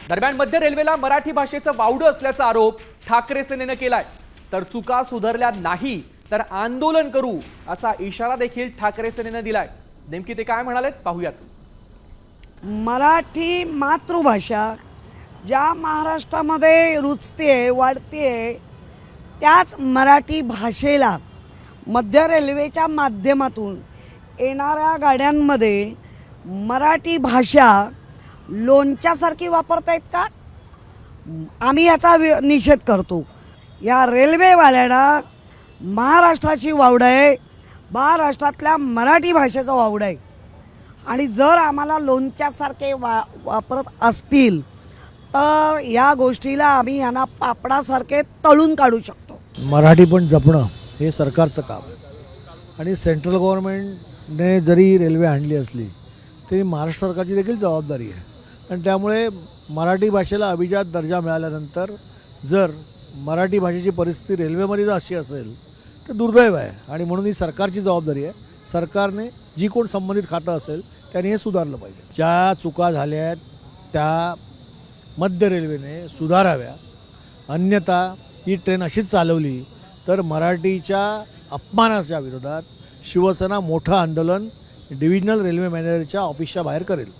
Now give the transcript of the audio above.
दरम्यान मध्य रेल्वेला मराठी भाषेचं वावडं असल्याचा आरोप ठाकरे सेनेनं केलाय। तर चुका सुधारल्या नाही तर आंदोलन करू असा इशारा देखील ठाकरे सेनेनं दिलाय। नेमकी ते काय म्हणालेत पाहूयात। मराठी मातृभाषा ज्या महाराष्ट्रामध्ये रुजते वाढते, त्याच मराठी भाषेला मध्य रेल्वेच्या माध्यमातून येणाऱ्या गाड्यांमध्ये मराठी भाषा लोणच्यासारखी वापरतायत का? आम्ही याचा निषेध करतो। या रेल्वेवाल्यांना महाराष्ट्राची वावड आहे, महाराष्ट्रातल्या मराठी भाषेचं वावड आहे आणि जर आम्हाला लोणच्यासारखे वापरत असतील तर या गोष्टीला आम्ही यांना पापडासारखे तळून काढू शकतो। मराठी पण जपणं हे सरकारचं काम आहे आणि सेंट्रल गव्हर्नमेंटने जरी रेल्वे आणली असली तरी महाराष्ट्र सरकारची देखील जबाबदारी आहे आणि त्यामुळे मराठी भाषेला अभिजात दर्जा मिळाल्यानंतर जर मराठी भाषेची परिस्थिती रेल्वेमध्ये जर अशी असेल तर दुर्दैव आहे आणि म्हणून ही सरकारची जबाबदारी आहे। सरकारने जी कोण संबंधित खातं असेल त्याने हे सुधारलं पाहिजे। ज्या चुका झाल्या आहेत त्या मध्य रेल्वेने सुधाराव्या, अन्यथा ही ट्रेन अशीच चालवली तर मराठीच्या अपमानाच्या विरोधात शिवसेना मोठं आंदोलन डिव्हिजनल रेल्वे मॅनेजरच्या ऑफिसच्या बाहेर करेल।